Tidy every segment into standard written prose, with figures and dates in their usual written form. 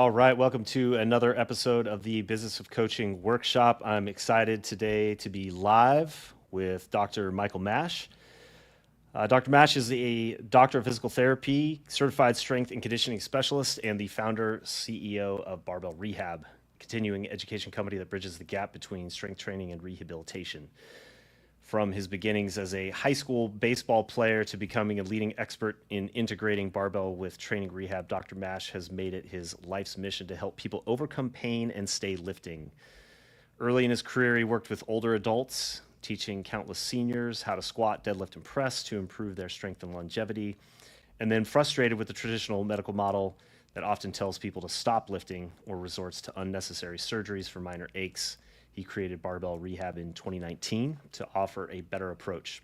All right, welcome to another episode of the Business of Coaching Workshop. I'm excited today to be live with Dr. Michael Mash. Dr. Mash is a doctor of physical therapy, certified strength and conditioning specialist, and the founder, CEO of Barbell Rehab, continuing education company that bridges the gap between strength training and rehabilitation. From his beginnings as a high school baseball player to becoming a leading expert in integrating barbell with training rehab, Dr. Mash has made it his life's mission to help people overcome pain and stay lifting. Early in his career, he worked with older adults, teaching countless seniors how to squat, deadlift, and press to improve their strength and longevity. And then frustrated with the traditional medical model that often tells people to stop lifting or resorts to unnecessary surgeries for minor aches, he created Barbell Rehab in 2019 to offer a better approach.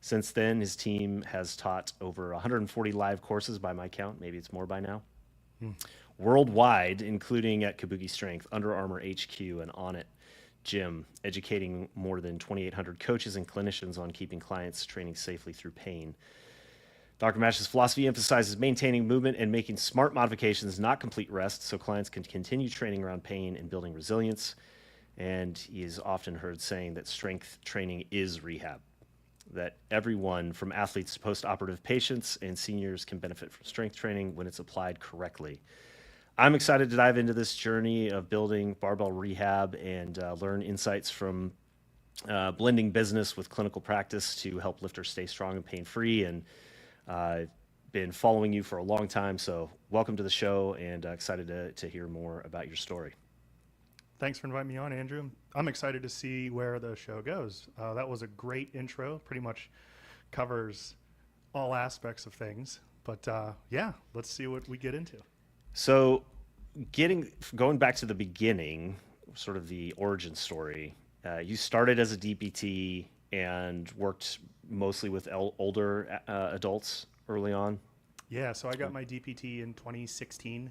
Since then, his team has taught over 140 live courses by my count, maybe it's more by now, worldwide, including at Kabuki Strength, Under Armour HQ, and Onnit Gym, educating more than 2,800 coaches and clinicians on keeping clients training safely through pain. Dr. Mash's philosophy emphasizes maintaining movement and making smart modifications, not complete rest, so clients can continue training around pain and building resilience. And he is often heard saying that strength training is rehab, that everyone from athletes to post-operative patients and seniors can benefit from strength training when it's applied correctly. I'm excited to dive into this journey of building Barbell Rehab and learn insights from blending business with clinical practice to help lifters stay strong and pain-free. And I've been following you for a long time, so welcome to the show, and excited to hear more about your story. Thanks for inviting me on, Andrew. I'm excited to see where the show goes. That was a great intro, pretty much covers all aspects of things. But yeah, let's see what we get into. So going back to the beginning, sort of the origin story, you started as a DPT and worked mostly with older adults early on. Yeah, so I got my DPT in 2016.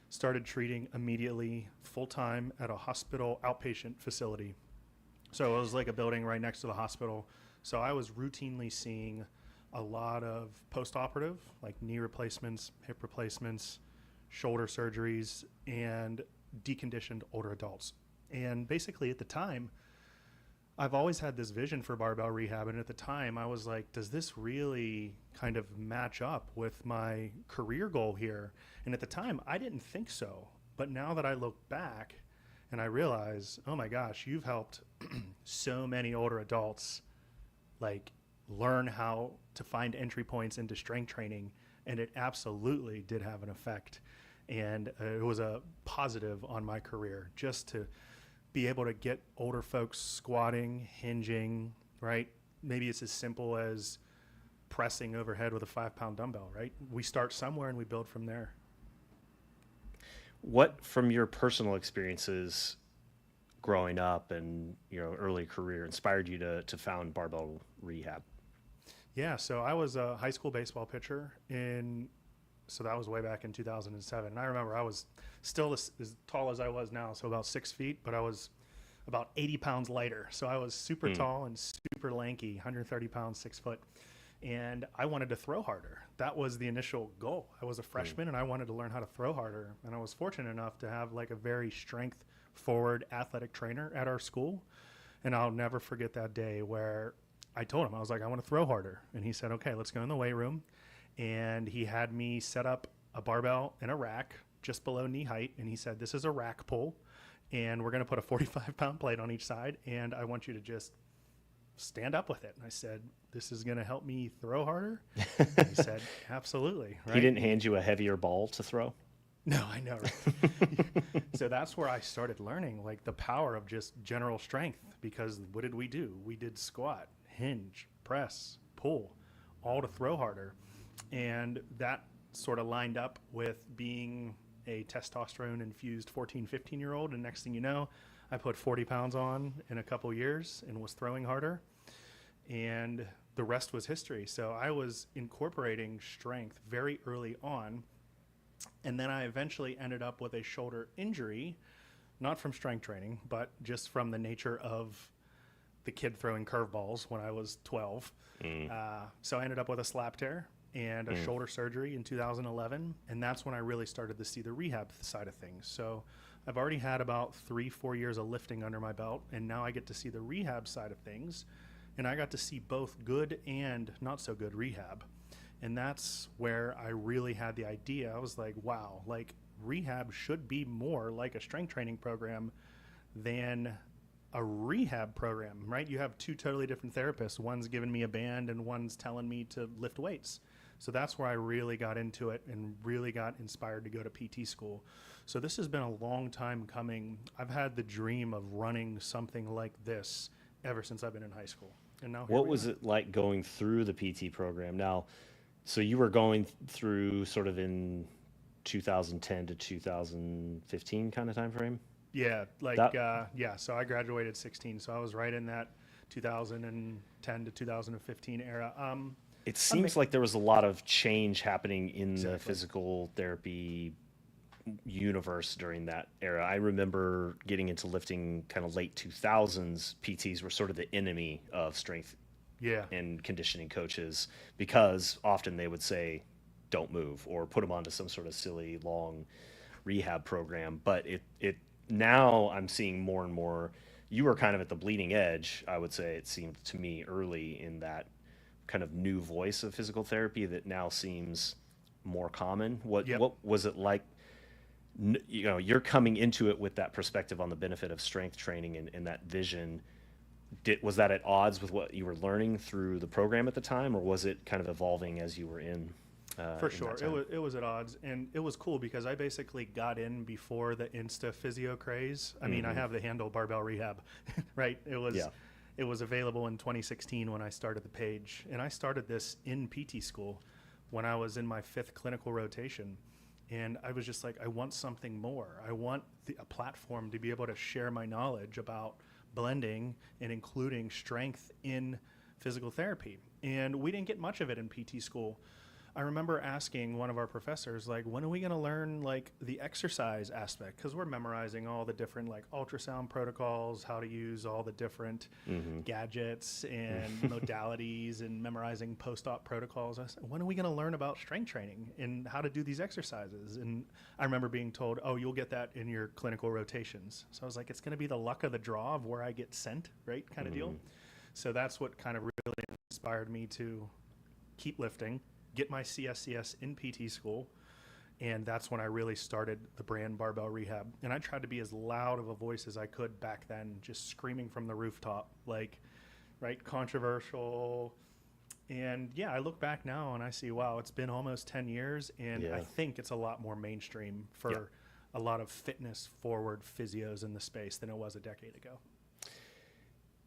Started treating immediately full-time at a hospital outpatient facility. So it was like a building right next to the hospital. So I was routinely seeing a lot of post-operative, like knee replacements, hip replacements, shoulder surgeries, and deconditioned older adults. And basically at the time, I've always had this vision for barbell rehab. And at the time I was like, does this really kind of match up with my career goal here? And at the time I didn't think so. But now that I look back and I realize, oh my gosh, you've helped so many older adults like learn how to find entry points into strength training. And it absolutely did have an effect. And it was a positive on my career just to be able to get older folks squatting, hinging, right? Maybe it's as simple as pressing overhead with a 5-pound dumbbell, right? We start somewhere and we build from there. What, from your personal experiences growing up and your early career, inspired you to found Barbell Rehab? Yeah, so I was a high school baseball pitcher so that was way back in 2007. And I remember I was still as tall as I was now, so about 6 feet, but I was about 80 pounds lighter. So I was super tall and super lanky, 130 pounds, 6 foot. And I wanted to throw harder. That was the initial goal. I was a freshman and I wanted to learn how to throw harder. And I was fortunate enough to have like a very strength forward athletic trainer at our school. And I'll never forget that day where I told him, I was like, I want to throw harder. And he said, okay, let's go in the weight room. And he had me set up a barbell in a rack just below knee height. And he said, this is a rack pull. And we're going to put a 45-pound plate on each side. And I want you to just stand up with it. And I said, this is going to help me throw harder? And he said, absolutely. Right? He didn't hand you a heavier ball to throw? No, I know. Right? So that's where I started learning like the power of just general strength, because what did we do? We did squat, hinge, press, pull, all to throw harder. And that sort of lined up with being a testosterone infused 14, 15-year-old. And next thing you know, I put 40 pounds on in a couple years and was throwing harder. And the rest was history. So I was incorporating strength very early on. And then I eventually ended up with a shoulder injury, not from strength training, but just from the nature of the kid throwing curveballs when I was 12. So I ended up with a slap tear. and a shoulder surgery in 2011. And that's when I really started to see the rehab side of things. So I've already had about 3-4 years of lifting under my belt, and now I get to see the rehab side of things. And I got to see both good and not so good rehab. And that's where I really had the idea. I was like, wow, like rehab should be more like a strength training program than a rehab program, right? You have two totally different therapists. One's giving me a band and one's telling me to lift weights. So that's where I really got into it and really got inspired to go to PT school. So this has been a long time coming. I've had the dream of running something like this ever since I've been in high school. And now What was it like going through the PT program? Now, so you were going through sort of in 2010 to 2015 kind of time frame? Yeah, like, That yeah, so I graduated 16, so I was right in that 2010 to 2015 era. it seems like there was a lot of change happening in the Exactly. physical therapy universe during that era. I remember getting into lifting kind of late 2000s. PTs were sort of the enemy of strength Yeah, and conditioning coaches because often they would say, don't move or put them onto some sort of silly long rehab program. But it now I'm seeing more and more. You were kind of at the bleeding edge, I would say. It seemed to me early in that kind of new voice of physical therapy that now seems more common. What yep. what was it like? You know, you're coming into it with that perspective on the benefit of strength training and that vision. Was that at odds with what you were learning through the program at the time, or was it kind of evolving as you were For in sure, that time? it was at odds, and it was cool because I basically got in before the Insta physio craze. I mean, I Hmm. have the handle Barbell Rehab, right? Yeah. It was available in 2016 when I started the page, and I started this in PT school when I was in my 5th clinical rotation, and I was just like, I want something more. I want a platform to be able to share my knowledge about blending and including strength in physical therapy, and we didn't get much of it in PT school. I remember asking one of our professors, like, when are we going to learn like the exercise aspect? Because we're memorizing all the different like ultrasound protocols, how to use all the different Hmm. gadgets and modalities, and memorizing post-op protocols. I said, when are we going to learn about strength training and how to do these exercises? And I remember being told, oh, you'll get that in your clinical rotations. So I was like, it's going to be the luck of the draw of where I get sent, right? Kind of deal. Hmm. So that's what kind of really inspired me to keep lifting, get my CSCS in PT school, and that's when I really started the brand Barbell Rehab. And I tried to be as loud of a voice as I could back then, just screaming from the rooftop, like, right, controversial. And yeah, I look back now and I see, wow, it's been almost 10 years, and I Yeah. think it's a lot more mainstream Yeah. for a lot of fitness forward physios in the space than it was a decade ago.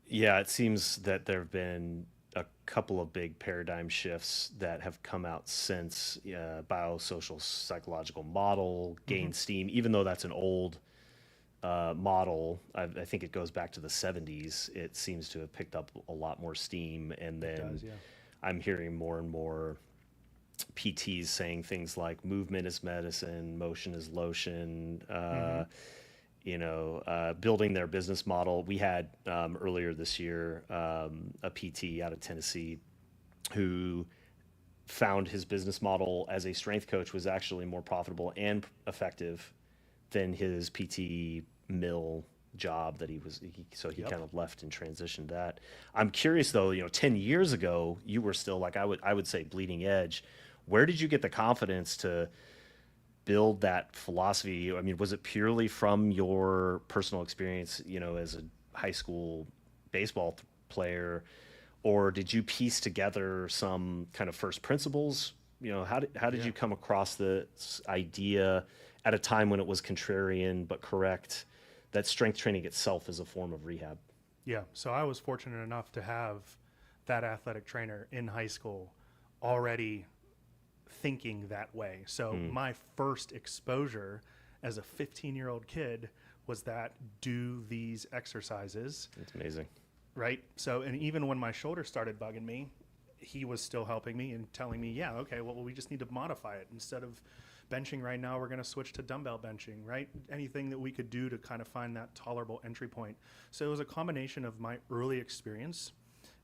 Yeah, it seems that there have been a couple of big paradigm shifts that have come out since biosocial psychological model Hmm. gained steam, even though that's an old model. I think it goes back to the 70s. It seems to have picked up a lot more steam. And It then does, yeah. I'm hearing more and more PTs saying things like movement is medicine, motion is lotion. Hmm. Building their business model. We had earlier this year a PT out of Tennessee who found his business model as a strength coach was actually more profitable and effective than his PT mill job that so he Yep. kind of left and transitioned that. I'm curious though, 10 years ago, you were still like I would say bleeding edge. Where did you get the confidence to build that philosophy? I mean, was it purely from your personal experience, as a high school baseball player, or did you piece together some kind of first principles? How did Yeah. you come across this idea at a time when it was contrarian but correct that strength training itself is a form of rehab? Yeah, so I was fortunate enough to have that athletic trainer in high school already thinking that way. So Mm, my first exposure as a 15-year-old kid was that do these exercises, it's amazing. right? So, and even when my shoulder started bugging me, he was still helping me and telling me, yeah, okay, well, we just need to modify it. Instead of benching right now, we're going to switch to dumbbell benching, right? Anything that we could do to kind of find that tolerable entry point. So it was a combination of my early experience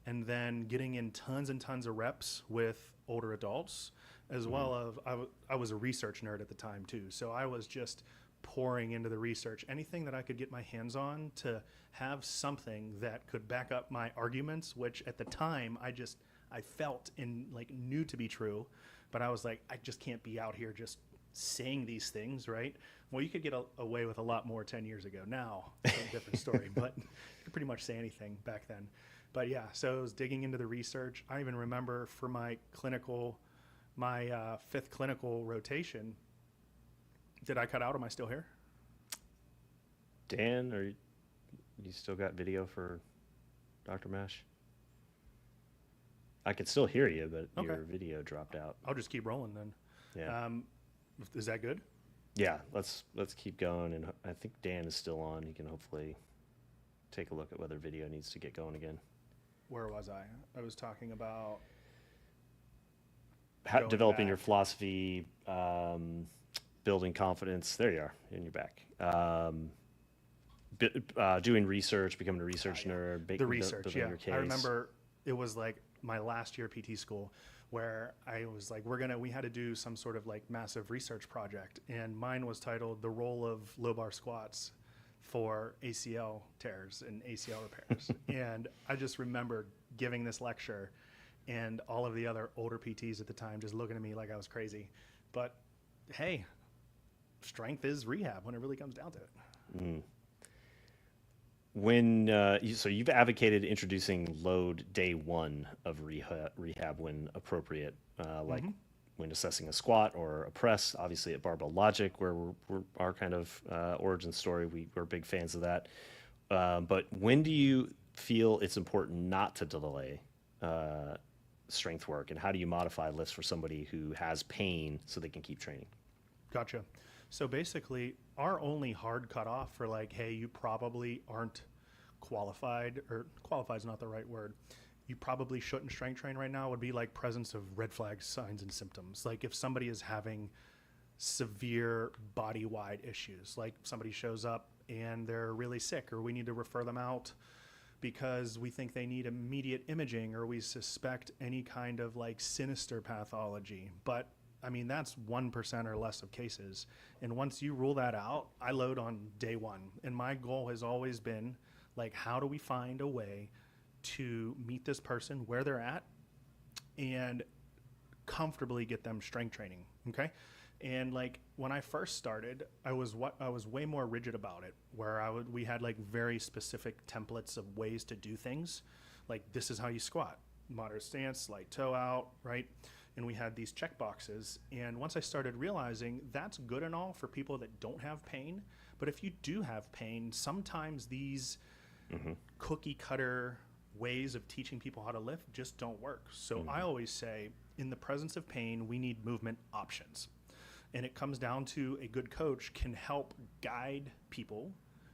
and then getting in tons and tons of reps with older adults, as well as I was a research nerd at the time too. So I was just pouring into the research, anything that I could get my hands on to have something that could back up my arguments, which at the time I felt and like knew to be true, but I was like, I just can't be out here just saying these things, right? Well, you could get away with a lot more 10 years ago. Now it's a different story, but you could pretty much say anything back then. But yeah, so I was digging into the research. I even remember for my fifth clinical rotation, did I cut out? Am I still here? Dan, are you still got video for Dr. Mash? I can still hear you, but Okay. your video dropped out. I'll just keep rolling then. Yeah. Is that good? Yeah, let's keep going, and I think Dan is still on. He can hopefully take a look at whether video needs to get going again. Where was I? I was talking about Developing back. your philosophy, building confidence. There you are, and you're back. Doing research, becoming a research nerd. The research, building yeah. your case. I remember it was like my last year PT school where I was like, we had to do some sort of like massive research project. And mine was titled The Role of Low Bar Squats for ACL tears and ACL repairs. And I just remember giving this lecture and all of the other older PTs at the time just looking at me like I was crazy. But hey, strength is rehab when it really comes down to it. When so you've advocated introducing load day one of rehab when appropriate, like when assessing a squat or a press. Obviously at Barbell Logic, where we're our kind of origin story, we're big fans of that. But when do you feel it's important not to delay strength work, and how do you modify lifts for somebody who has pain so they can keep training? Gotcha. So basically, our only hard cutoff for like, hey, you probably aren't qualified, or qualified is not the right word. You probably shouldn't strength train right now would be like presence of red flag signs and symptoms. Like if somebody is having severe body-wide issues, like somebody shows up and they're really sick, or we need to refer them out because we think they need immediate imaging, or we suspect any kind of like sinister pathology. But I mean, that's 1% or less of cases. And once you rule that out, I load on day one. And my goal has always been like, how do we find a way to meet this person where they're at and comfortably get them strength training? Okay. And like when I first started, I was way more rigid about it, where we had like very specific templates of ways to do things. Like this is how you squat, moderate stance, light toe out, right? And we had these check boxes. And once I started realizing that's good and all for people that don't have pain, but if you do have pain, sometimes these cookie cutter ways of teaching people how to lift just don't work. So I always say, in the presence of pain, we need movement options. And it comes down to a good coach can help guide people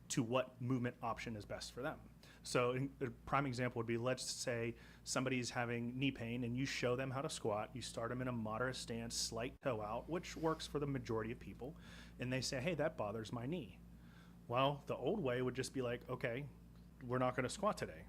to what movement option is best for them. So a prime example would be, let's say somebody's having knee pain and you show them how to squat. You start them in a moderate stance, slight toe out, which works for the majority of people. And they say, hey, that bothers my knee. Well, the old way would just be like, okay, we're not going to squat today.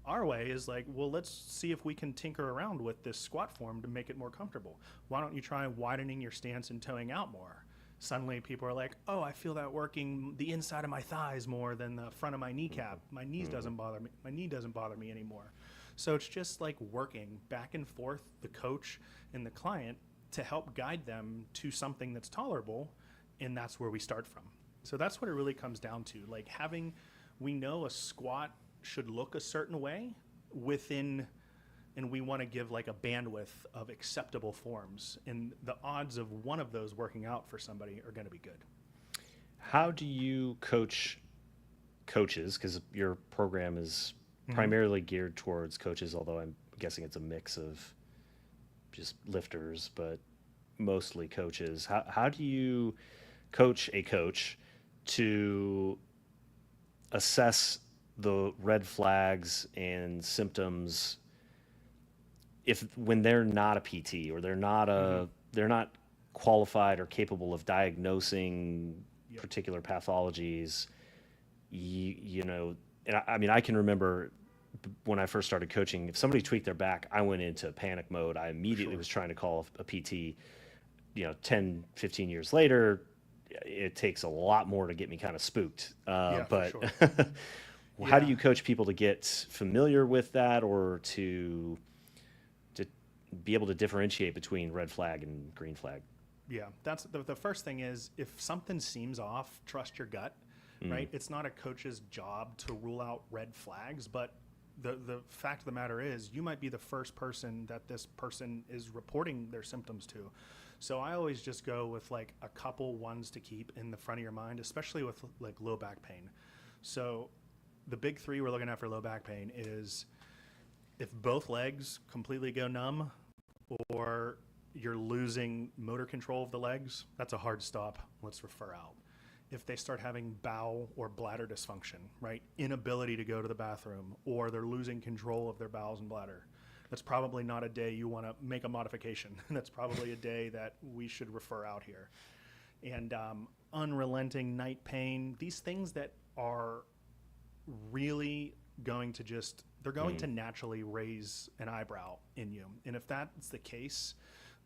Our way is like, well, let's see if we can tinker around with this squat form to make it more comfortable. Why don't you try widening your stance and toeing out more? Suddenly people are like, oh, I feel that working the inside of my thighs more than the front of my kneecap. My knees doesn't bother me. My knee doesn't bother me anymore. So it's just like working back and forth, the coach and the client, to help guide them to something that's tolerable. And that's where we start from. So that's what it really comes down to. Like we know a squat should look a certain way within, and we want to give like a bandwidth of acceptable forms, and the odds of one of those working out for somebody are going to be good. How do you coach coaches? Because your program is primarily geared towards coaches, although I'm guessing it's a mix of just lifters, but mostly coaches. How do you coach a coach to assess the red flags and symptoms when they're not a PT, or they're not qualified or capable of diagnosing particular pathologies? You know, and I mean, I can remember when I first started coaching, if somebody tweaked their back, I went into panic mode. I immediately was trying to call a PT. 10, 15 years later, it takes a lot more to get me kind of spooked. Yeah, for But sure. how do Yeah. you coach people to get familiar with that, or to be able to differentiate between red flag and green flag? Yeah, that's the first thing is if something seems off, trust your gut, right? It's not a coach's job to rule out red flags, but the fact of the matter is you might be the first person that this person is reporting their symptoms to. So I always just go with like a couple ones to keep in the front of your mind, especially with like low back pain. So the big three we're looking at for low back pain is if both legs completely go numb, or you're losing motor control of the legs, that's a hard stop. Let's refer out. If they start having bowel or bladder dysfunction, right? Inability to go to the bathroom, or they're losing control of their bowels and bladder, that's probably not a day you want to make a modification. That's probably a day that we should refer out here. And unrelenting night pain, these things that are really going to they're going to naturally raise an eyebrow in you. And if that's the case,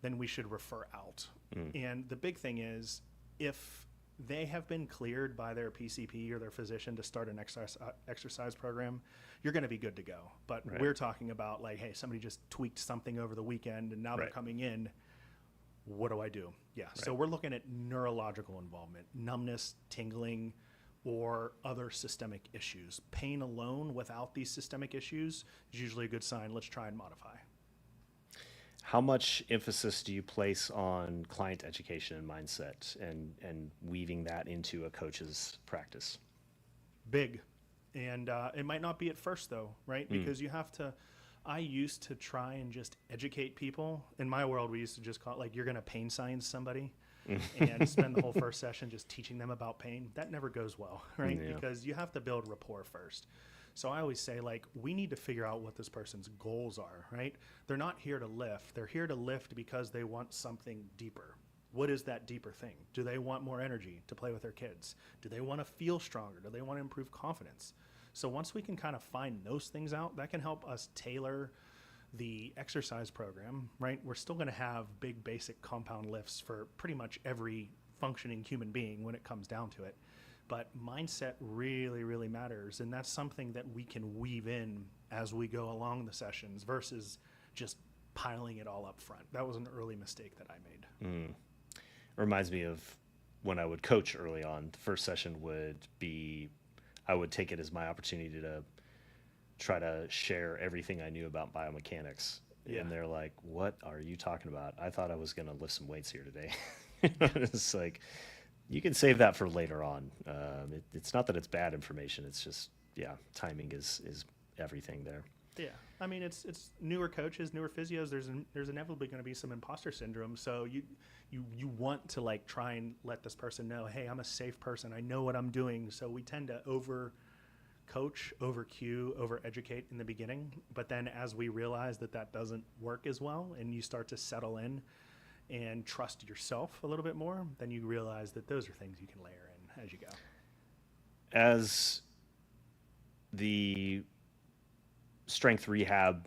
then we should refer out. And the big thing is, if they have been cleared by their PCP or their physician to start an exercise program, you're going to be good to go. But we're talking about like, hey, somebody just tweaked something over the weekend and now they're coming in. What do I do? Yeah. So we're looking at neurological involvement, numbness, tingling, or other systemic issues. Pain alone without these systemic issues is usually a good sign. Let's try and modify. How much emphasis do you place on client education and mindset, and weaving that into a coach's practice? Big. And it might not be at first though, right? Because I used to try and just educate people. In my world, we used to just call it like, you're going to pain science somebody and spend the whole first session just teaching them about pain. That never goes well, right? Yeah. Because you have to build rapport first. So I always say, like, we need to figure out what this person's goals are, right? They're not here to lift. They're here to lift because they want something deeper. What is that deeper thing? Do they want more energy to play with their kids? Do they want to feel stronger? Do they want to improve confidence? So once we can kind of find those things out, that can help us tailor the exercise program, right? We're still going to have big basic compound lifts for pretty much every functioning human being when it comes down to it. But mindset really, really matters. And that's something that we can weave in as we go along the sessions versus just piling it all up front. That was an early mistake that I made. It reminds me of when I would coach early on. The first session would be, I would take it as my opportunity to try to share everything I knew about biomechanics. Yeah. And they're like, what are you talking about? I thought I was going to lift some weights here today. It's like, you can save that for later on. It's not that it's bad information. It's just, timing is everything there. Yeah, I mean, it's newer coaches, newer physios. There's inevitably going to be some imposter syndrome. So you want to like try and let this person know, hey, I'm a safe person. I know what I'm doing. So we tend to over coach, over cue, over educate in the beginning. But then as we realize that doesn't work as well, and you start to settle in and trust yourself a little bit more, then you realize that those are things you can layer in as you go. As the strength rehab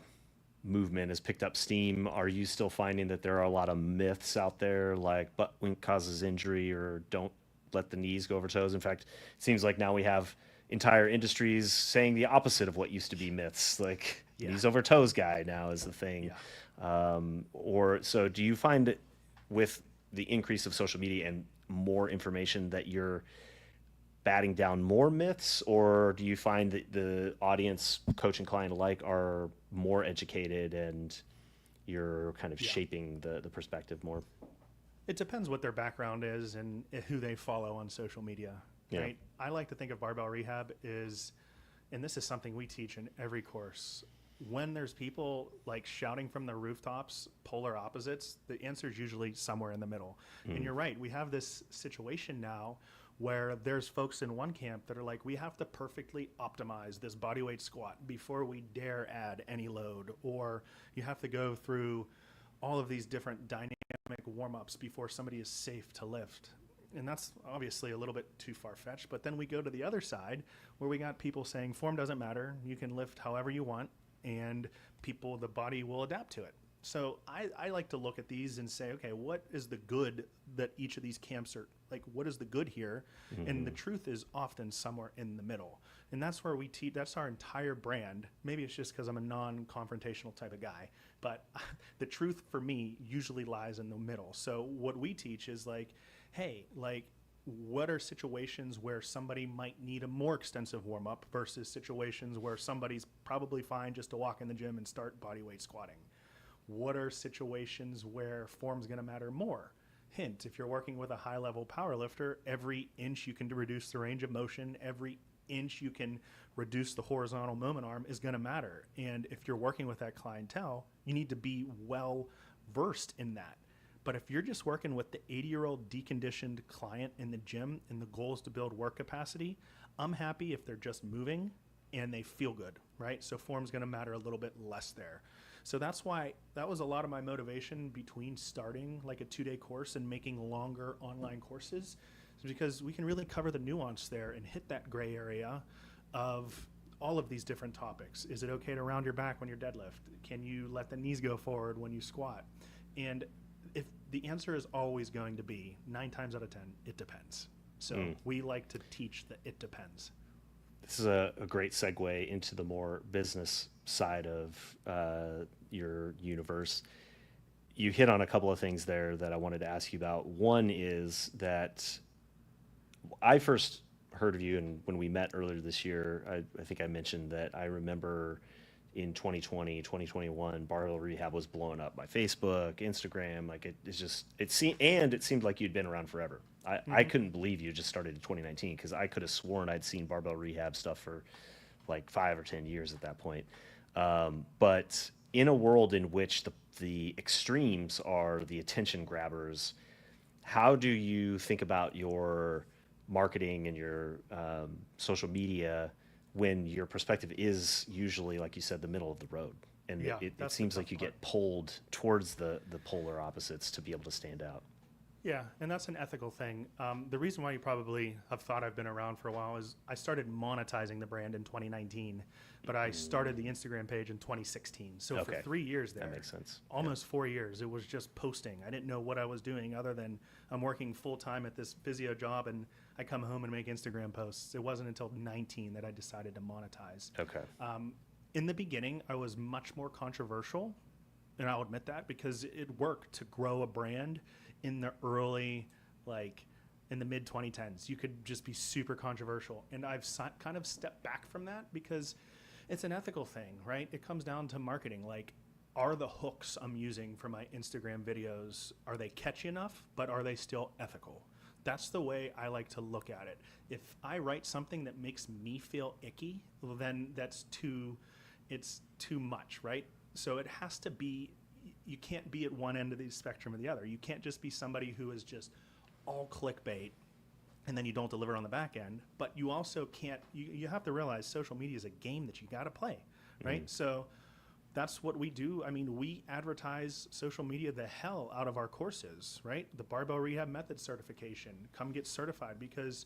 movement has picked up steam, are you still finding that there are a lot of myths out there, like butt wink causes injury, or don't let the knees go over toes? In fact, it seems like now we have entire industries saying the opposite of what used to be myths, like knees over toes guy now is the thing. Or so do you find that with the increase of social media and more information that you're batting down more myths, or do you find that the audience, coach and client alike, are more educated and you're kind of shaping the perspective more? It depends what their background is and who they follow on social media, right? I like to think of barbell rehab is, and this is something we teach in every course, when there's people like shouting from the rooftops, polar opposites, the answer is usually somewhere in the middle. And you're right, we have this situation now where there's folks in one camp that are like, we have to perfectly optimize this bodyweight squat before we dare add any load, or you have to go through all of these different dynamic warm-ups before somebody is safe to lift. And that's obviously a little bit too far-fetched. But then we go to the other side where we got people saying form doesn't matter. You can lift however you want, and the body will adapt to it. So I like to look at these and say, okay, what is the good that each of these camps are, like, what is the good here? And the truth is often somewhere in the middle. And that's where we teach, that's our entire brand. Maybe it's just because I'm a non-confrontational type of guy, but the truth for me usually lies in the middle. So what we teach is like, hey, like, what are situations where somebody might need a more extensive warm-up versus situations where somebody's probably fine just to walk in the gym and start bodyweight squatting? What are situations where form's going to matter more? Hint, if you're working with a high-level power lifter, every inch you can reduce the range of motion, every inch you can reduce the horizontal moment arm is going to matter. And if you're working with that clientele, you need to be well versed in that. But if you're just working with the 80-year-old deconditioned client in the gym and the goal is to build work capacity, I'm happy if they're just moving and they feel good, right? So form's going to matter a little bit less there. So that's why that was a lot of my motivation between starting like a 2-day course and making longer online courses, because we can really cover the nuance there and hit that gray area of all of these different topics. Is it okay to round your back when you deadlift? Can you let the knees go forward when you squat? And if the answer is always going to be 9 times out of 10, it depends. So we like to teach that it depends. This is a great segue into the more business side of your universe. You hit on a couple of things there that I wanted to ask you about. One is that I first heard of you, and when we met earlier this year, I think I mentioned that I remember in 2020, 2021, Barbell Rehab was blowing up by Facebook, Instagram. Like it seemed like you'd been around forever. I couldn't believe you just started in 2019, because I could have sworn I'd seen Barbell Rehab stuff for like 5 or 10 years at that point. But in a world in which the extremes are the attention grabbers, how do you think about your marketing and your social media when your perspective is usually, like you said, the middle of the road? And Yeah, it seems like you get pulled towards the polar opposites to be able to stand out. Yeah, and that's an ethical thing. The reason why you probably have thought I've been around for a while is I started monetizing the brand in 2019, but I started the Instagram page in 2016. So Okay. for 3 years there, That makes sense. almost 4 years, it was just posting. I didn't know what I was doing other than I'm working full-time at this physio job and I come home and make Instagram posts. It wasn't until 19 that I decided to monetize. Okay. In the beginning, I was much more controversial, and I'll admit that, because it worked to grow a brand in the early, like in the mid 2010s. You could just be super controversial. And I've kind of stepped back from that because it's an ethical thing, right? It comes down to marketing. Like, are the hooks I'm using for my Instagram videos, are they catchy enough, but are they still ethical? That's the way I like to look at it. If I write something that makes me feel icky, well, then it's too much, right? So it has to be, you can't be at one end of the spectrum or the other. You can't just be somebody who is just all clickbait and then you don't deliver on the back end. But you also can't, you have to realize social media is a game that you got to play, right? So that's what we do. I mean, we advertise social media the hell out of our courses, right? The Barbell Rehab Method certification, come get certified, because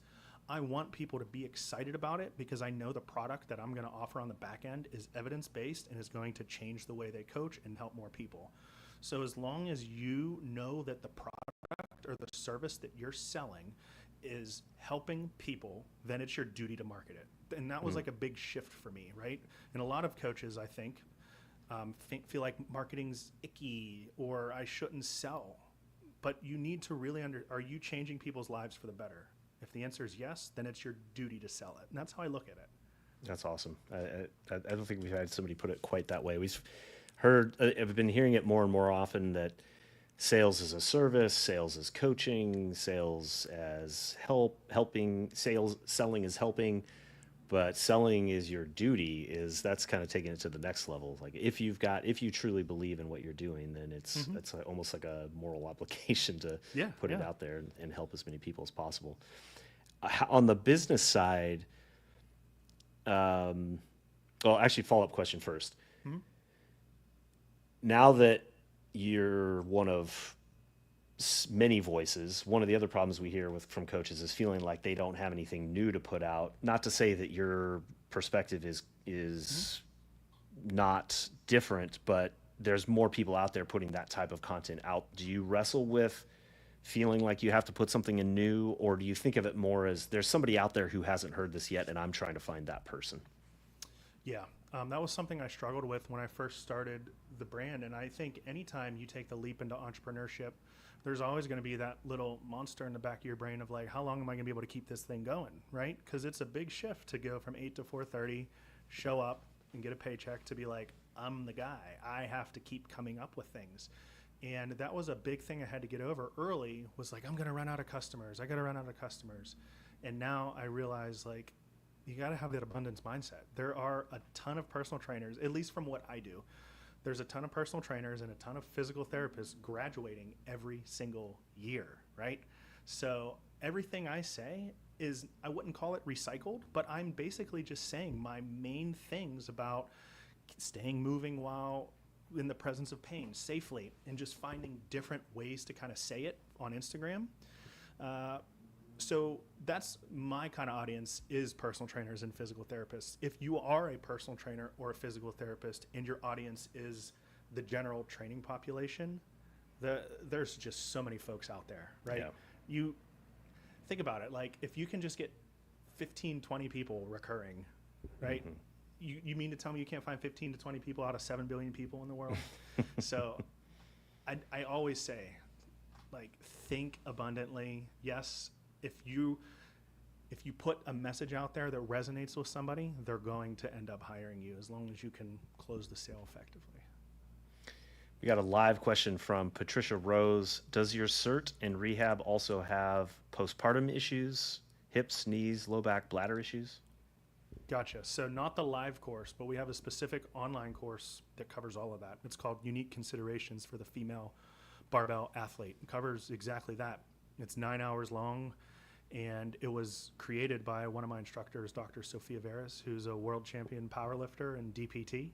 I want people to be excited about it, because I know the product that I'm going to offer on the back end is evidence-based and is going to change the way they coach and help more people. So as long as you know that the product or the service that you're selling is helping people, then it's your duty to market it. And that was like a big shift for me, right? And a lot of coaches, I think, feel like marketing's icky or I shouldn't sell. But you need to really are you changing people's lives for the better? If the answer is yes, then it's your duty to sell it. And that's how I look at it. That's awesome. I don't think we've had somebody put it quite that way. We've heard, I've been hearing it more and more often, that sales is a service, sales is coaching, sales as helping, selling is helping, but selling is your duty. That's kind of taking it to the next level. Like if you truly believe in what you're doing, then it's like almost like a moral obligation to put it out there and help as many people as possible. On the business side, actually, follow-up question first. Now that you're one of many voices. One of the other problems we hear from coaches is feeling like they don't have anything new to put out. Not to say that your perspective is not different, but there's more people out there putting that type of content out. Do you wrestle with feeling like you have to put something in new, or do you think of it more as there's somebody out there who hasn't heard this yet and I'm trying to find that person? Yeah, that was something I struggled with when I first started the brand. And I think anytime you take the leap into entrepreneurship, there's always going to be that little monster in the back of your brain of like, how long am I going to be able to keep this thing going, right? Because it's a big shift to go from 8 to 4:30, show up and get a paycheck, to be like, I'm the guy. I have to keep coming up with things. And that was a big thing I had to get over early, was like, I'm going to run out of customers. I got to run out of customers. And now I realize, like, you got to have that abundance mindset. There are a ton of personal trainers, at least from what I do. There's a ton of personal trainers and a ton of physical therapists graduating every single year, right? So everything I say is, I wouldn't call it recycled, but I'm basically just saying my main things about staying moving while in the presence of pain safely, and just finding different ways to kind of say it on Instagram. So that's my kind of audience, is personal trainers and physical therapists. If you are a personal trainer or a physical therapist and your audience is the general training population, there's just so many folks out there, right? Yeah. You think about it, like if you can just get 15, 20 people recurring, right? Mm-hmm. You mean to tell me you can't find 15 to 20 people out of 7 billion people in the world? So I always say, like, think abundantly. Yes, if you put a message out there that resonates with somebody, they're going to end up hiring you, as long as you can close the sale effectively. We got a live question from Patricia Rose. Does your cert and rehab also have postpartum issues, hips, knees, low back, bladder issues? Gotcha. So not the live course, but we have a specific online course that covers all of that. It's called Unique Considerations for the Female Barbell Athlete. It covers exactly that. It's 9 hours long, and it was created by one of my instructors, Dr. Sophia Veras, who's a world champion powerlifter and DPT,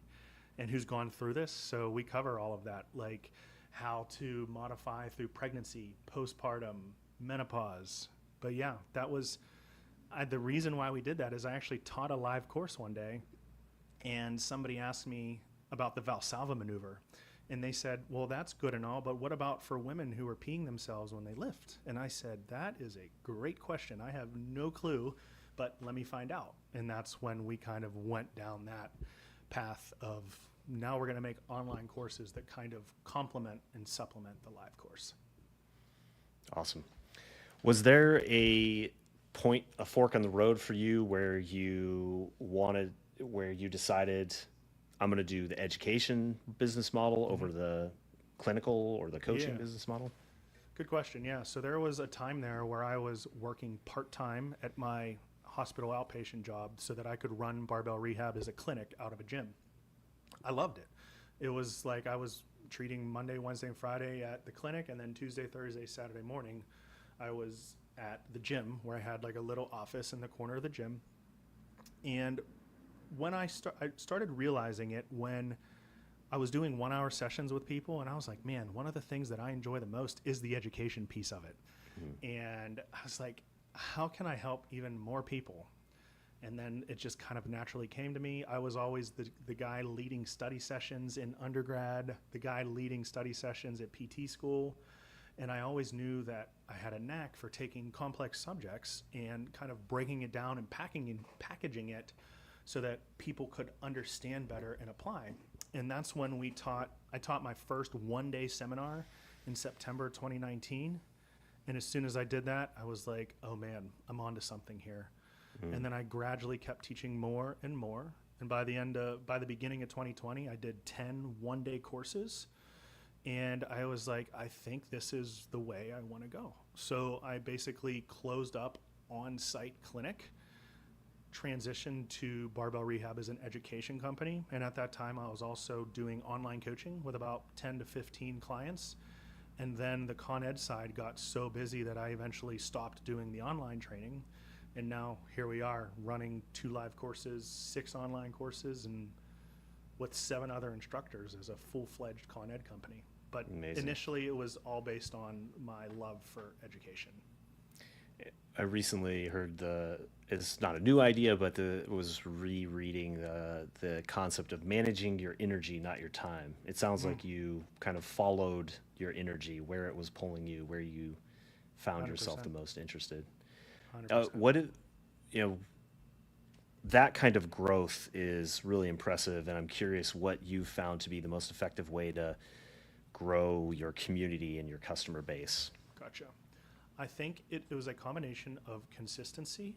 and who's gone through this. So we cover all of that, like how to modify through pregnancy, postpartum, menopause. But yeah, that was... the reason why we did that is I actually taught a live course one day, and somebody asked me about the Valsalva maneuver. And they said, well, that's good and all, but what about for women who are peeing themselves when they lift? And I said, that is a great question. I have no clue, but let me find out. And that's when we kind of went down that path of, now we're going to make online courses that kind of complement and supplement the live course. Awesome. Was there a fork in the road for you where you decided, I'm going to do the education business model over the clinical or the coaching business model? Good question. Yeah. So there was a time there where I was working part-time at my hospital outpatient job so that I could run Barbell Rehab as a clinic out of a gym. I loved it. It was like I was treating Monday, Wednesday, and Friday at the clinic, and then Tuesday, Thursday, Saturday morning, I was at the gym, where I had like a little office in the corner of the gym. And when I started realizing it when I was doing 1 hour sessions with people, and I was like, man, one of the things that I enjoy the most is the education piece of it. Mm-hmm. And I was like, how can I help even more people? And then it just kind of naturally came to me. I was always the guy leading study sessions in undergrad, the guy leading study sessions at PT school. And I always knew that I had a knack for taking complex subjects and kind of breaking it down and packaging it so that people could understand better and apply. And that's when I taught my first one-day seminar in September 2019. And as soon as I did that, I was like, oh man, I'm onto something here. Mm-hmm. And then I gradually kept teaching more and more. And by the beginning of 2020, I did 10 one-day courses. And I was like, I think this is the way I want to go. So I basically closed up on-site clinic, transitioned to Barbell Rehab as an education company. And at that time, I was also doing online coaching with about 10 to 15 clients. And then the Con Ed side got so busy that I eventually stopped doing the online training. And now here we are running 2 live courses, 6 online courses, and with 7 other instructors as a full-fledged Con Ed company. But Amazing. initially, it was all based on my love for education. I recently heard it's not a new idea, but was rereading the concept of managing your energy, not your time. It sounds Mm, like you kind of followed your energy, where it was pulling you, where you found yourself the 100%. most interested. 100%. What if, you know, that kind of growth is really impressive, and I'm curious what you found to be the most effective way to grow your community and your customer base. Gotcha. I think it was a combination of consistency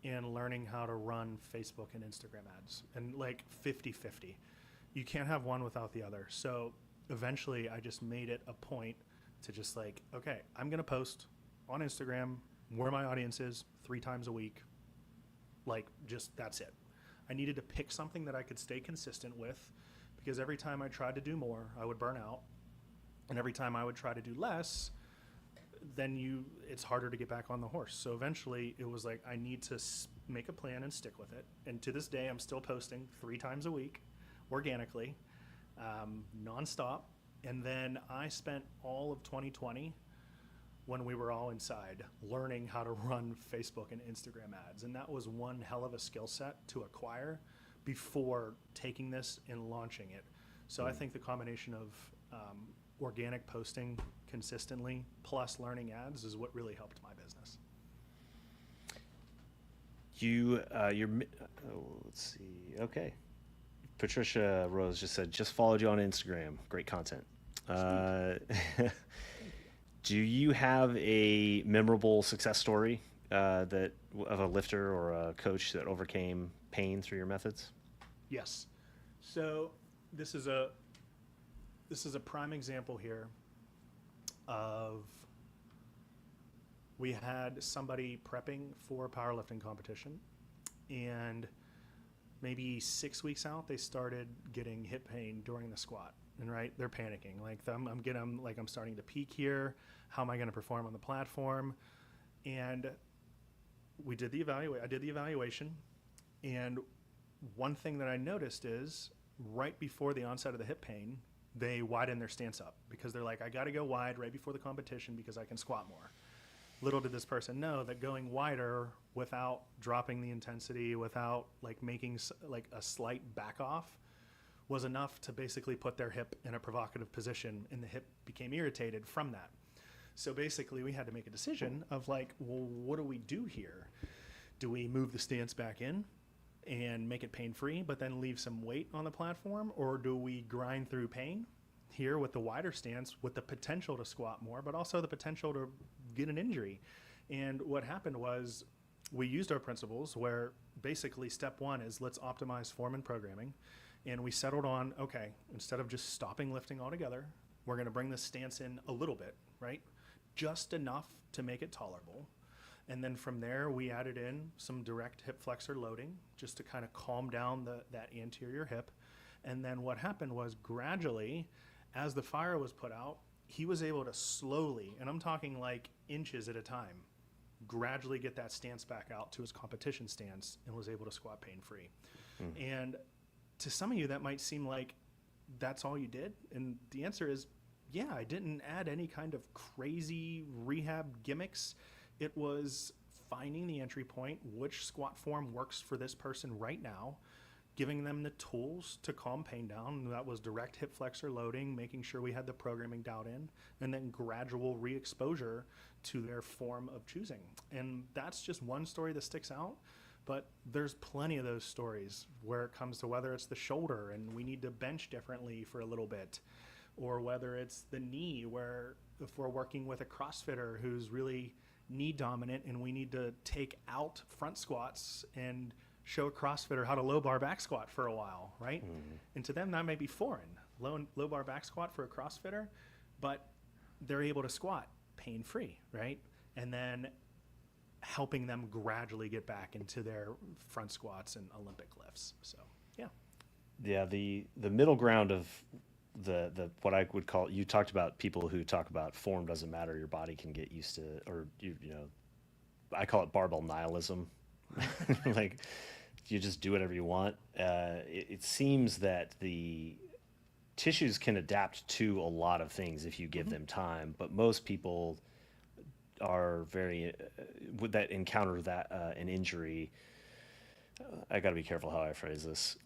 and learning how to run Facebook and Instagram ads, and like 50-50. You can't have one without the other. So eventually I just made it a point to just like, okay, I'm going to post on Instagram where my audience is 3 times a week. Like, just that's it. I needed to pick something that I could stay consistent with, because every time I tried to do more, I would burn out. And every time I would try to do less, then it's harder to get back on the horse. So eventually it was like, I need to make a plan and stick with it. And to this day, I'm still posting 3 times a week organically, nonstop. And then I spent all of 2020, when we were all inside, learning how to run Facebook and Instagram ads. And that was one hell of a skill set to acquire before taking this and launching it. So I think the combination of organic posting consistently plus learning ads is what really helped my business. Let's see. Okay. Patricia Rose just said, just followed you on Instagram. Great content. Uh, do you have a memorable success story that of a lifter or a coach that overcame pain through your methods? Yes. So this is a prime example here of, we had somebody prepping for a powerlifting competition, and maybe 6 weeks out, they started getting hip pain during the squat. And right, they're panicking. Like, I'm starting to peak here. How am I going to perform on the platform? And I did the evaluation, and one thing that I noticed is, right before the onset of the hip pain, they widen their stance up, because they're like, I got to go wide right before the competition because I can squat more. Little did this person know that going wider without dropping the intensity, without like making like a slight back off, was enough to basically put their hip in a provocative position, and the hip became irritated from that. So basically we had to make a decision of like, well, what do we do here? Do we move the stance back in and make it pain-free, but then leave some weight on the platform? Or do we grind through pain here with the wider stance, with the potential to squat more, but also the potential to get an injury? And what happened was, we used our principles where basically step one is, let's optimize form and programming. And we settled on, okay, instead of just stopping lifting altogether, we're going to bring the stance in a little bit, right? Just enough to make it tolerable. And then from there, we added in some direct hip flexor loading just to kind of calm down that anterior hip. And then what happened was, gradually, as the fire was put out, he was able to slowly, and I'm talking like inches at a time, gradually get that stance back out to his competition stance, and was able to squat pain-free. And to some of you, that might seem like that's all you did. And the answer is, yeah, I didn't add any kind of crazy rehab gimmicks. It was finding the entry point, which squat form works for this person right now, giving them the tools to calm pain down. And that was direct hip flexor loading, making sure we had the programming dialed in, and then gradual re-exposure to their form of choosing. And that's just one story that sticks out. But there's plenty of those stories where it comes to whether it's the shoulder and we need to bench differently for a little bit, or whether it's the knee, where if we're working with a CrossFitter who's really knee dominant and we need to take out front squats and show a CrossFitter how to low bar back squat for a while, right? And to them, that may be foreign, low bar back squat for a CrossFitter, but they're able to squat pain-free, right? And then helping them gradually get back into their front squats and Olympic lifts. So, yeah. Yeah, the middle ground of the what I would call, you talked about people who talk about form doesn't matter, your body can get used to, or you know, I call it barbell nihilism. Like, you just do whatever you want. It seems that tissues can adapt to a lot of things if you give them time, but most people are very would that encounter that an injury. I got to be careful how I phrase this.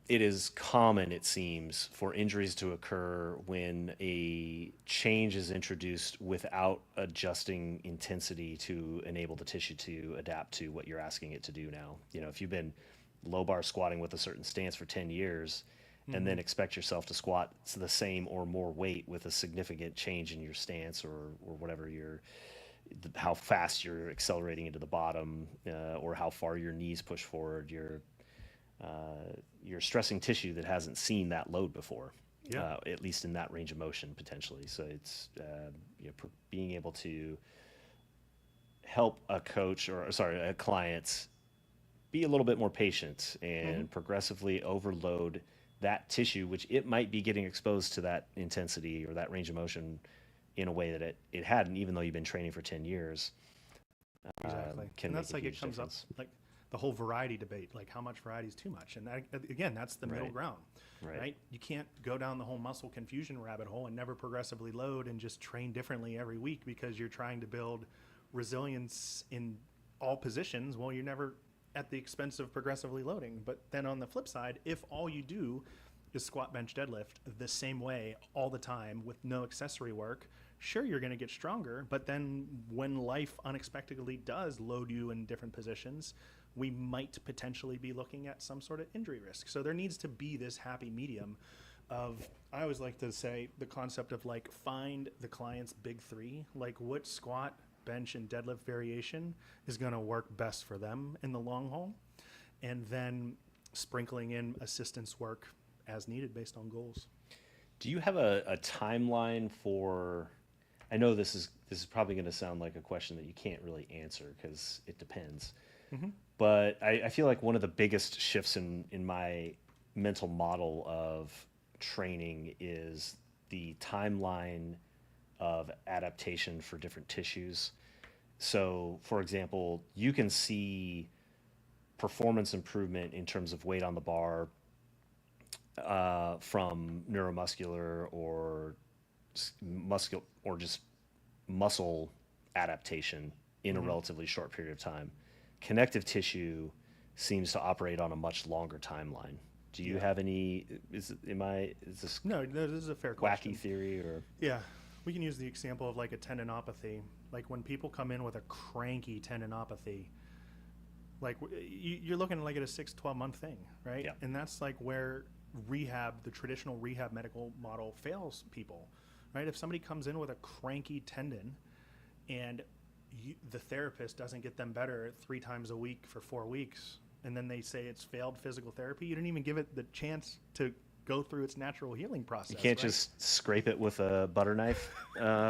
It is common, it seems, for injuries to occur when a change is introduced without adjusting intensity to enable the tissue to adapt to what you're asking it to do now. You know, if you've been low bar squatting with a certain stance for 10 years and then expect yourself to squat to the same or more weight with a significant change in your stance or whatever how fast you're accelerating into the bottom, or how far your knees push forward, you're stressing tissue that hasn't seen that load before, Yeah. at least in that range of motion potentially. So it's being able to help a coach or sorry a client be a little bit more patient and progressively overload that tissue, which it might be getting exposed to that intensity or that range of motion in a way that it hadn't, even though you've been training for 10 years, Exactly. can And make that's a like it huge comes up difference. like the whole variety debate, like how much variety is too much. And that, again, that's the middle Right. ground, Right. right? You can't go down the whole muscle confusion rabbit hole and never progressively load and just train differently every week because you're trying to build resilience in all positions. Well, you're never at the expense of progressively loading. But then on the flip side, if all you do is squat, bench, deadlift the same way all the time with no accessory work, sure, you're going to get stronger. But then when life unexpectedly does load you in different positions, we might potentially be looking at some sort of injury risk. So there needs to be this happy medium of, I always like to say the concept of like find the client's big three, like what squat, bench, and deadlift variation is going to work best for them in the long haul, and then sprinkling in assistance work as needed based on goals. Do you have a timeline for? I know this is probably going to sound like a question that you can't really answer because it depends. But I feel like one of the biggest shifts in my mental model of training is the timeline of adaptation for different tissues. So, for example, you can see performance improvement in terms of weight on the bar from neuromuscular or muscle or just muscle adaptation in a relatively short period of time. Connective tissue seems to operate on a much longer timeline. Do you Yeah. have any? Is this No, this is a fair wacky question. theory or? Yeah, we can use the example of like a tendinopathy. Like when people come in with a cranky tendinopathy, like you're looking like at a 6-12 month thing, right? Yeah. And that's like where rehab, the traditional rehab medical model fails people, right? If somebody comes in with a cranky tendon and the therapist doesn't get them better 3 times a week for 4 weeks, and then they say it's failed physical therapy, you didn't even give it the chance to go through its natural healing process. You can't right? just scrape it with a butter knife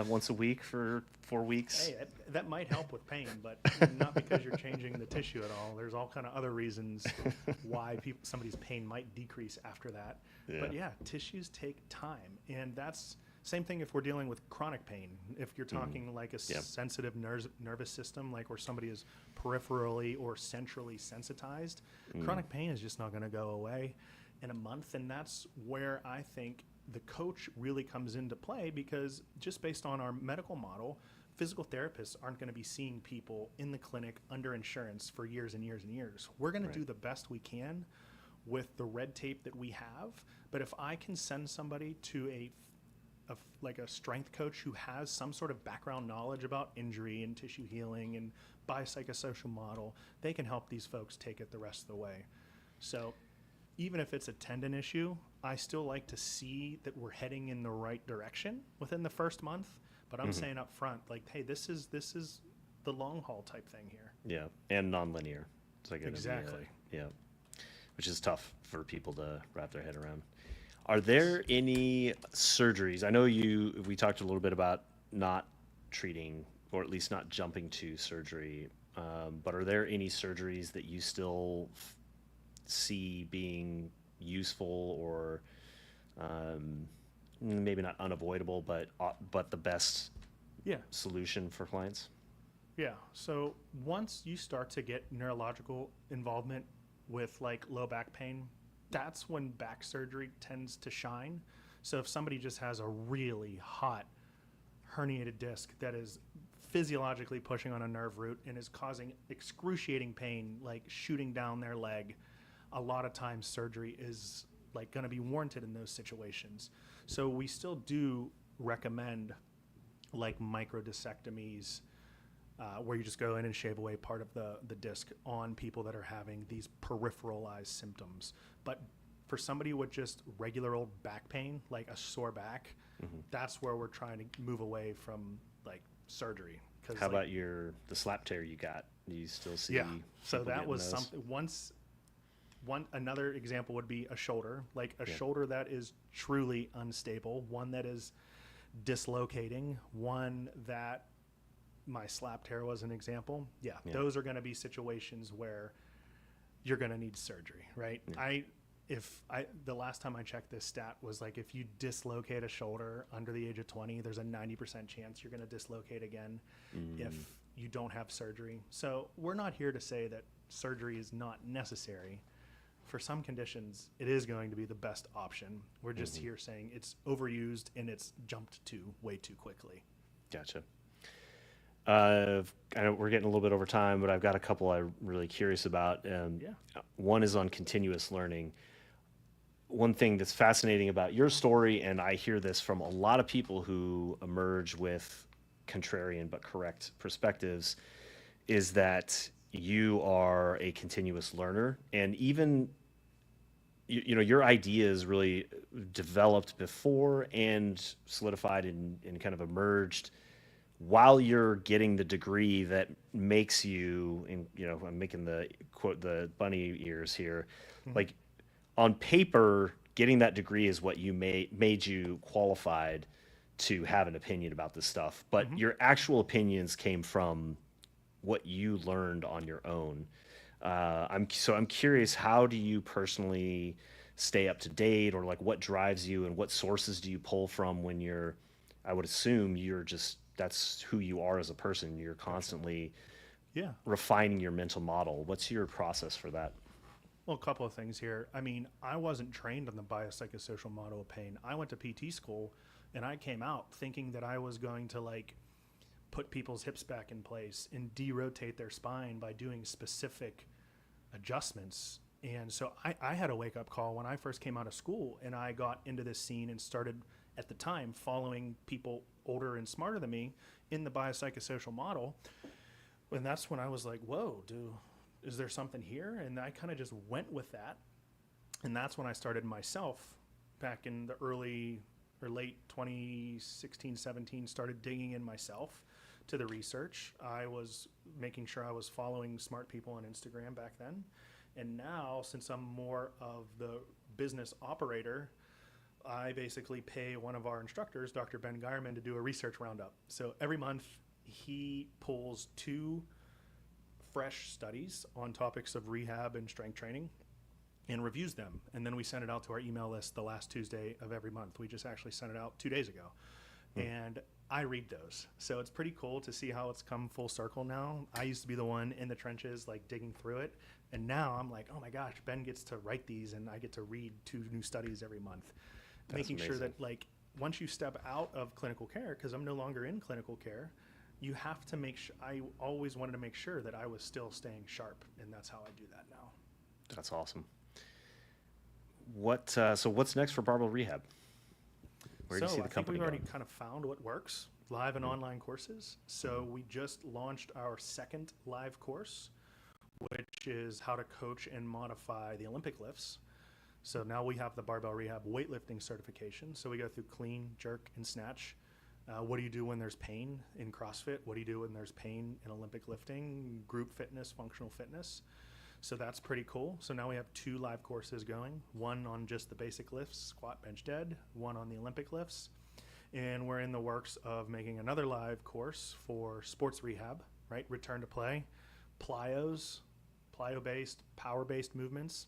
once a week for 4 weeks. Hey, that might help with pain, but not because you're changing the tissue at all. There's all kind of other reasons why somebody's pain might decrease after that. Yeah. But yeah, tissues take time, and that's same thing if we're dealing with chronic pain. If you're talking like a Yep. sensitive nervous system, like where somebody is peripherally or centrally sensitized, chronic pain is just not going to go away in a month. And that's where I think the coach really comes into play, because just based on our medical model, physical therapists aren't going to be seeing people in the clinic under insurance for years and years and years. We're going to do the best we can with the red tape that we have. But if I can send somebody to like a strength coach who has some sort of background knowledge about injury and tissue healing and biopsychosocial model, they can help these folks take it the rest of the way. So even if it's a tendon issue, I still like to see that we're heading in the right direction within the first month. But I'm saying up front, like, hey, this is the long haul type thing here. Yeah, and nonlinear. It's like Exactly. yeah, which is tough for people to wrap their head around. Are there any surgeries? I know we talked a little bit about not treating, or at least not jumping to surgery, but are there any surgeries that you still see being useful or maybe not unavoidable, but the best Yeah. solution for clients? Yeah. So once you start to get neurological involvement with like low back pain, that's when back surgery tends to shine. So if somebody just has a really hot herniated disc that is physiologically pushing on a nerve root and is causing excruciating pain, like shooting down their leg, a lot of times surgery is like going to be warranted in those situations. So we still do recommend like microdiscectomies, where you just go in and shave away part of the disc on people that are having these peripheralized symptoms. But for somebody with just regular old back pain, like a sore back, that's where we're trying to move away from like surgery. How about the slap tear you got? Do you still see? Yeah. So that was those? something. Another example would be a shoulder, like a shoulder that is truly unstable, one that is dislocating, one that my slap tear was an example. Yeah. Those are going to be situations where you're going to need surgery, right? The last time I checked, this stat was like, if you dislocate a shoulder under the age of 20, there's a 90% chance you're going to dislocate again if you don't have surgery. So we're not here to say that surgery is not necessary. For some conditions, it is going to be the best option. We're just here saying it's overused and it's jumped to way too quickly. Gotcha. I know we're getting a little bit over time, but I've got a couple I'm really curious about. One is on continuous learning. One thing that's fascinating about your story, and I hear this from a lot of people who emerge with contrarian but correct perspectives, is that you are a continuous learner, and even you know your ideas really developed before and solidified and kind of emerged while you're getting the degree that makes you, and you know, I'm making the quote the bunny ears here, like on paper, getting that degree is what you made you qualified to have an opinion about this stuff. But your actual opinions came from what you learned on your own. I'm curious, how do you personally stay up to date, or like what drives you, and what sources do you pull from when you're? I would assume that's who you are as a person. You're constantly refining your mental model. What's your process for that? Well, a couple of things here. I mean, I wasn't trained on the biopsychosocial model of pain. I went to PT school and I came out thinking that I was going to like put people's hips back in place and derotate their spine by doing specific adjustments. And so I had a wake up call when I first came out of school, and I got into this scene and started at the time following people older and smarter than me in the biopsychosocial model. And that's when I was like, whoa, is there something here? And I kind of just went with that. And that's when I started myself back in the early or late 2016, 17, started digging in myself to the research. I was making sure I was following smart people on Instagram back then. And now, since I'm more of the business operator, I basically pay one of our instructors, Dr. Ben Geierman, to do a research roundup. So every month he pulls 2 fresh studies on topics of rehab and strength training and reviews them. And then we send it out to our email list the last Tuesday of every month. We just actually sent it out 2 days ago. And I read those. So it's pretty cool to see how it's come full circle now. I used to be the one in the trenches, like digging through it. And now I'm like, oh my gosh, Ben gets to write these and I get to read 2 new studies every month. That's making amazing. Sure that like once you step out of clinical care, because I'm no longer in clinical care, you have to make sure. I always wanted to make sure that I was still staying sharp, and that's how I do that now. That's awesome. So what's next for Barbell Rehab? Where do you see the company we've already going? kind of found what works, live and online courses. So we just launched our second live course, which is how to coach and modify the Olympic lifts. So now we have the Barbell Rehab weightlifting certification. So we go through clean, jerk, and snatch. What do you do when there's pain in CrossFit? What do you do when there's pain in Olympic lifting, group fitness, functional fitness? So that's pretty cool. So now we have 2 live courses going, one on just the basic lifts, squat, bench, dead, one on the Olympic lifts. And we're in the works of making another live course for sports rehab, right? Return to play, plyo-based, power-based movements.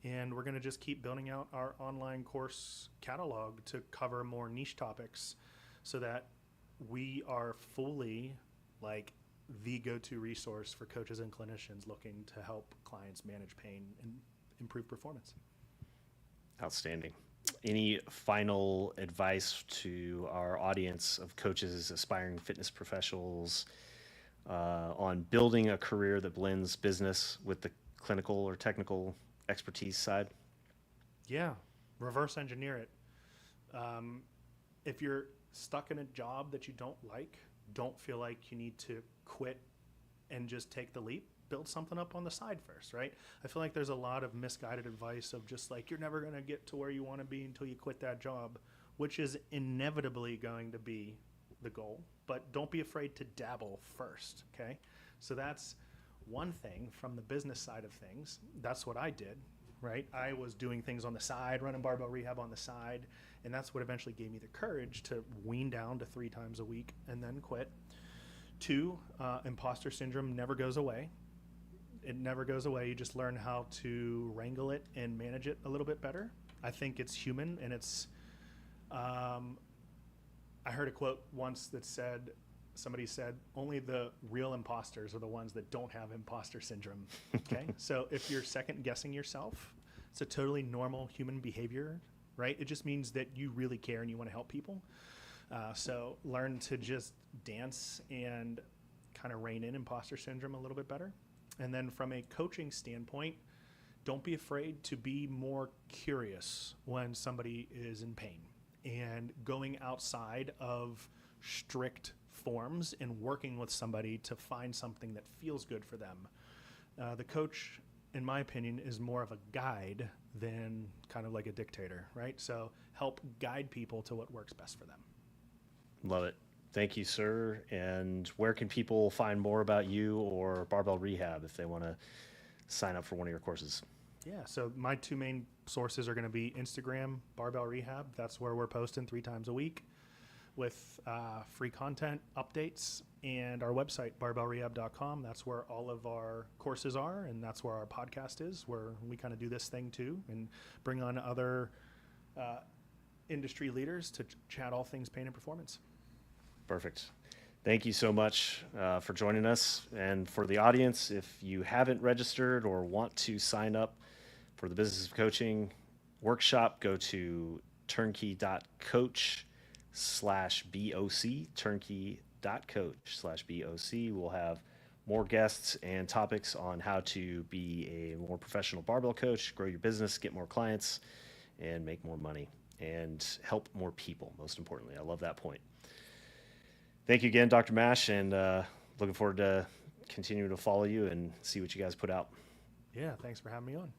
And we're going to just keep building out our online course catalog to cover more niche topics so that we are fully like the go-to resource for coaches and clinicians looking to help clients manage pain and improve performance. Outstanding. Any final advice to our audience of coaches, aspiring fitness professionals, on building a career that blends business with the clinical or technical expertise side? Yeah, reverse engineer it. Um, if you're stuck in a job that you don't like, don't feel like you need to quit and just take the leap. Build something up on the side first, right? I feel like there's a lot of misguided advice of just like, you're never going to get to where you want to be until you quit that job, which is inevitably going to be the goal. But don't be afraid to dabble first, okay? So that's one thing from the business side of things. That's what I did, right? I was doing things on the side, running barbell rehab on the side, and that's what eventually gave me the courage to wean down to 3 times a week and then quit. 2, imposter syndrome never goes away. It never goes away. You just learn how to wrangle it and manage it a little bit better. I think it's human, and it's. I heard a quote once that said, somebody said, only the real imposters are the ones that don't have imposter syndrome. Okay, so if you're second guessing yourself, it's a totally normal human behavior, right? It just means that you really care and you want to help people. So learn to just dance and kind of rein in imposter syndrome a little bit better. And then from a coaching standpoint, don't be afraid to be more curious when somebody is in pain and going outside of strict forms and working with somebody to find something that feels good for them. The coach, in my opinion, is more of a guide than kind of like a dictator, right? So help guide people to what works best for them. Love it. Thank you, sir. And where can people find more about you or Barbell Rehab if they want to sign up for one of your courses? Yeah, so my 2 main sources are going to be Instagram, Barbell Rehab. That's where we're posting 3 times a week with free content updates, and our website, barbellrehab.com. That's where all of our courses are, and that's where our podcast is, where we kind of do this thing too and bring on other industry leaders to chat all things pain and performance. Perfect. Thank you so much for joining us. And for the audience, if you haven't registered or want to sign up for the Business of Coaching workshop, go to turnkey.coach/BOC, turnkey.coach/BOC. We'll have more guests and topics on how to be a more professional barbell coach, grow your business, get more clients, and make more money, and help more people, most importantly. I love that point. Thank you again, Dr. Mash, and looking forward to continuing to follow you and see what you guys put out. Yeah, thanks for having me on.